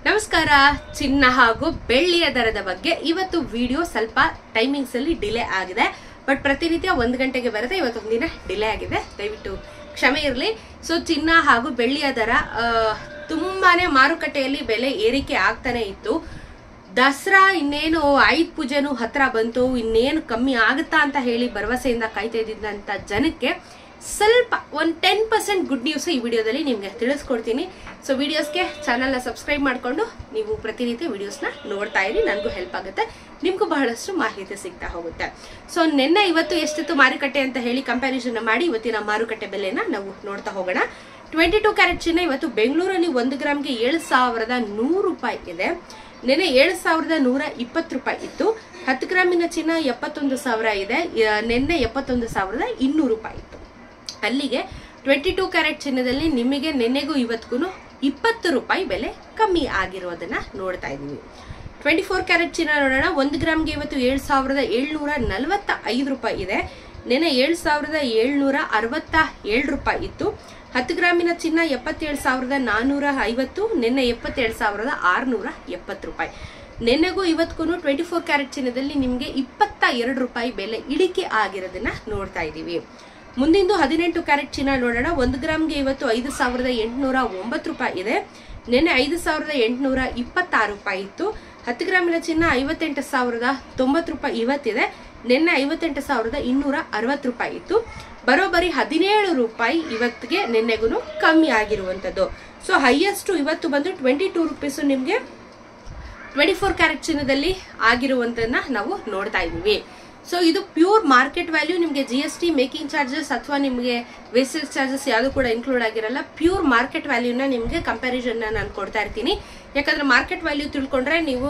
ನಮಸ್ಕಾರ. ಚಿನ್ನ ಹಾಗೂ ಬೆಳ್ಳಿಯ ದರದ ಬಗ್ಗೆ ಇವತ್ತು ವಿಡಿಯೋ ಸ್ವಲ್ಪ ಟೈಮಿಂಗ್ಸ್ ಅಲ್ಲಿ ಡಿಲೇ ಆಗಿದೆ. ಬಟ್ ಪ್ರತಿನಿತ್ಯ 1 ಗಂಟೆಗೆ ಬರುತ್ತೆ, ಇವತ್ತೊಂದು ದಿನ ಡಿಲೇ ಆಗಿದೆ, ದಯವಿಟ್ಟು ಕ್ಷಮೆ ಇರಲಿ. ಸೊ ಚಿನ್ನ ಹಾಗೂ ಬೆಳ್ಳಿಯ ದರ ತುಂಬಾನೇ ಮಾರುಕಟ್ಟೆಯಲ್ಲಿ ಬೆಲೆ ಏರಿಕೆ ಆಗ್ತಾನೆ ಇತ್ತು. ದಸರಾ ಇನ್ನೇನು ಆಯುಧ ಪೂಜೆನೂ ಹತ್ರ ಬಂತು, ಇನ್ನೇನು ಕಮ್ಮಿ ಆಗುತ್ತಾ ಅಂತ ಹೇಳಿ ಭರವಸೆಯಿಂದ ಕಾಯ್ತಾ ಇದ್ದಂತ ಜನಕ್ಕೆ ಸ್ವಲ್ಪ ಒಂದು 10% ಗುಡ್ ನ್ಯೂಸ್ ಈ ವಿಡಿಯೋದಲ್ಲಿ ನಿಮ್ಗೆ ತಿಳಿಸ್ಕೊಡ್ತೀನಿ. ಸೊ ವಿಡಿಯೋಸ್ಗೆ ಚಾನಲ್ನ ಸಬ್ಸ್ಕ್ರೈಬ್ ಮಾಡ್ಕೊಂಡು ನೀವು ಪ್ರತಿನಿತ್ಯ ವಿಡಿಯೋಸ್ನ ನೋಡ್ತಾ ಇರಿ, ನನಗೂ ಹೆಲ್ಪ್ ಆಗುತ್ತೆ, ನಿಮ್ಗೂ ಬಹಳಷ್ಟು ಮಾಹಿತಿ ಸಿಗ್ತಾ ಹೋಗುತ್ತೆ. ಸೊ ನಿನ್ನೆ ಇವತ್ತು ಎಷ್ಟಿತ್ತು ಮಾರುಕಟ್ಟೆ ಅಂತ ಹೇಳಿ ಕಂಪ್ಯಾರಿಸನ್ ಮಾಡಿ ಇವತ್ತಿನ ಮಾರುಕಟ್ಟೆ ಬೆಲೆನ ನಾವು ನೋಡ್ತಾ ಹೋಗೋಣ. 22 ಕ್ಯಾರೆಟ್ ಚಿನ್ನ ಇವತ್ತು ಬೆಂಗಳೂರಲ್ಲಿ 1 ಗ್ರಾಮ್ಗೆ 7,100 ರೂಪಾಯಿ ಇದೆ. ನೆನೆ 7,120 ರೂಪಾಯಿ ಇತ್ತು. 10 ಗ್ರಾಮಿನ ಚಿನ್ನ 71,000 ಇದೆ. ನಿನ್ನೆ 71,200 ರೂಪಾಯಿ ಇತ್ತು. ಅಲ್ಲಿಗೆ 22 ಕ್ಯಾರೆಟ್ ಚಿನ್ನದಲ್ಲಿ ನಿಮಗೆ ನಿನ್ನೆಗೂ ಇವತ್ತಿಗೂ 20 ರೂಪಾಯಿ ಬೆಲೆ ಕಮ್ಮಿ ಆಗಿರೋದನ್ನ ನೋಡ್ತಾ ಇದೀವಿ. 24 ಕ್ಯಾರೆಟ್ ಚಿನ್ನ ನೋಡೋಣ. 1 ಗ್ರಾಮ್ಗೆ ಇವತ್ತು 7,745 ರೂಪಾಯಿ ಇದೆ. ನೆನೆ 7,767 ರೂಪಾಯಿ ಇತ್ತು. 10 ಗ್ರಾಮಿನ ಚಿನ್ನ 77,450, ನಿನ್ನೆ 77,670 ರೂಪಾಯಿ. ನಿನ್ನೆಗೂ ಇವತ್ತಿಗೂ 24 ಕ್ಯಾರೆಟ್ ಚಿನ್ನದಲ್ಲಿ ನಿಮಗೆ 22 ರೂಪಾಯಿ ಬೆಲೆ ಇಳಿಕೆ ಆಗಿರೋದನ್ನ ನೋಡ್ತಾ ಇದೀವಿ. ಮುಂದಿಂದು 18 ಕ್ಯಾರೆಟ್ ಚಿನ್ನ ನೋಡೋಣ. 1 ಗ್ರಾಮ್ಗೆ ಇವತ್ತು 5,809 ರೂಪಾಯಿ ಇದೆ. ನಿನ್ನೆ 5,826 ರೂಪಾಯಿ ಇತ್ತು. 10 ಗ್ರಾಮಿನ ಚಿನ್ನ 58,090 ರೂಪಾಯಿ ಇವತ್ತಿದೆ. ನಿನ್ನೆ 58,260 ರೂಪಾಯಿ ಇತ್ತು. ಬರೋಬ್ಬರಿ 17 ರೂಪಾಯಿ ಇವತ್ತಿಗೆ ನಿನ್ನೆಗೂ ಕಮ್ಮಿ ಆಗಿರುವಂತದ್ದು. ಸೊ ಹೈಯೆಸ್ಟ್ ಇವತ್ತು ಬಂದು 22 ರೂಪೀಸ್ ನಿಮ್ಗೆ 24 ಕ್ಯಾರೆಟ್ ಚಿನ್ನದಲ್ಲಿ ಆಗಿರುವಂತನ್ನ ನಾವು ನೋಡ್ತಾ ಇದೀವಿ. ಸೊ ಇದು ಪ್ಯೂರ್ ಮಾರ್ಕೆಟ್ ವ್ಯಾಲ್ಯೂ. ನಿಮಗೆ GST, ಮೇಕಿಂಗ್ ಚಾರ್ಜಸ್ ಅಥವಾ ನಿಮಗೆ ವೇಸ್ಟೇಜ್ ಚಾರ್ಜಸ್ ಯಾವುದು ಕೂಡ ಇನ್ಕ್ಲೂಡ್ ಆಗಿರಲ್ಲ. ಪ್ಯೂರ್ ಮಾರ್ಕೆಟ್ ವ್ಯಾಲ್ಯೂನ ನಿಮಗೆ ಕಂಪ್ಯಾರಿಸನ್ ನಾನು ಕೊಡ್ತಾ ಇರ್ತೀನಿ. ಯಾಕಂದ್ರೆ ಮಾರ್ಕೆಟ್ ವ್ಯಾಲ್ಯೂ ತಿಳ್ಕೊಂಡ್ರೆ ನೀವು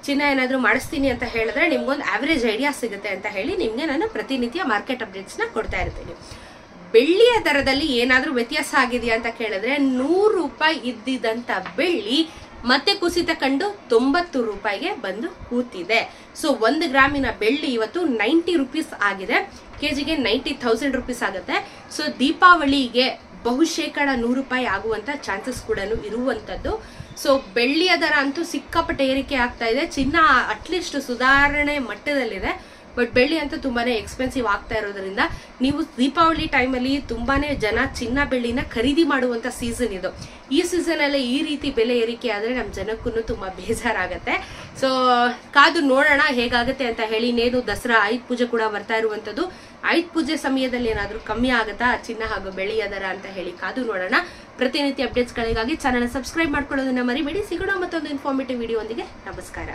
ಚಿನ್ನ ಏನಾದ್ರು ಮಾಡಿಸ್ತೀನಿ ಅಂತ ಹೇಳಿದ್ರೆ ನಿಮ್ಗೊಂದು ಆವರೇಜ್ ಐಡಿಯಾ ಸಿಗುತ್ತೆ ಅಂತ ಹೇಳಿ ನಿಮ್ಗೆ ನಾನು ಪ್ರತಿನಿತ್ಯ ಮಾರ್ಕೆಟ್ ಅಪ್ಡೇಟ್ಸ್ ನ ಕೊಡ್ತಾ ಇರ್ತೀನಿ. ಬೆಳ್ಳಿಯ ದರದಲ್ಲಿ ಏನಾದ್ರೂ ವ್ಯತ್ಯಾಸ ಆಗಿದೆಯಾ ಅಂತ ಕೇಳಿದ್ರೆ 100 ರೂಪಾಯಿ ಇದ್ದಿದ್ದಂತ ಬೆಳ್ಳಿ ಮತ್ತೆ ಕುಸಿತ ಕಂಡು 90 ರೂಪಾಯಿಗೆ ಬಂದು ಕೂತಿದೆ. ಸೊ 1 ಗ್ರಾಮಿನ ಬೆಳ್ಳಿ ಇವತ್ತು 90 ರೂಪೀಸ್ ಆಗಿದೆ. ಕೆಜಿಗೆ 90,000 ರೂಪೀಸ್ ಆಗುತ್ತೆ. ಸೊ ದೀಪಾವಳಿಗೆ ಬಹುಶೇಕಡ 100 ರೂಪಾಯಿ ಆಗುವಂತ ಚಾನ್ಸಸ್ ಕೂಡ ಇರುವಂತದ್ದು. ಸೊ ಬೆಳ್ಳಿಯ ದರ ಅಂತೂ ಸಿಕ್ಕಾಪಟ್ಟೆ ಏರಿಕೆ ಆಗ್ತಾ ಇದೆ. ಚಿನ್ನ ಅಟ್ಲೀಸ್ಟ್ ಸುಧಾರಣೆ ಮಟ್ಟದಲ್ಲಿದೆ, ಬಟ್ ಬೆಳ್ಳಿ ಅಂತೂ ತುಂಬಾನೇ ಎಕ್ಸ್ಪೆನ್ಸಿವ್ ಆಗ್ತಾ ಇರೋದ್ರಿಂದ ನೀವು ದೀಪಾವಳಿ ಟೈಮಲ್ಲಿ ತುಂಬಾನೇ ಜನ ಚಿನ್ನ ಬೆಳ್ಳಿನ ಖರೀದಿ ಮಾಡುವಂತ ಸೀಸನ್ ಇದು. ಈ ಸೀಸನ್ ಅಲ್ಲೇ ಈ ರೀತಿ ಬೆಲೆ ಏರಿಕೆ ಆದ್ರೆ ನಮ್ ಜನಕ್ಕೂ ತುಂಬಾ ಬೇಜಾರಾಗತ್ತೆ. ಸೊ ಕಾದು ನೋಡೋಣ ಹೇಗಾಗತ್ತೆ ಅಂತ ಹೇಳಿ. ನೇನು ದಸರಾ ಆಯುಧ ಪೂಜೆ ಕೂಡ ಬರ್ತಾ ಇರುವಂತದ್ದು. ಆಯುಧ ಪೂಜೆ ಸಮಯದಲ್ಲಿ ಏನಾದ್ರೂ ಕಮ್ಮಿ ಆಗುತ್ತಾ ಚಿನ್ನ ಹಾಗೂ ಬೆಳ್ಳಿಯ ದರ ಅಂತ ಹೇಳಿ ಕಾದು ನೋಡೋಣ. ಪ್ರತಿನಿತ್ಯ ಅಪ್ಡೇಟ್ಸ್ ಗಳಿಗಾಗಿ ಚಾನಲ್ ಸಬ್ಸ್ಕ್ರೈಬ್ ಮಾಡ್ಕೊಳ್ಳೋದನ್ನ ಮರಿಬೇಡಿ. ಸಿಗೋಣ ಮತ್ತೊಂದು ಇನ್ಫಾರ್ಮೇಟಿವ್ ವಿಡಿಯೋ ಒಂದಿಗೆ. ನಮಸ್ಕಾರ.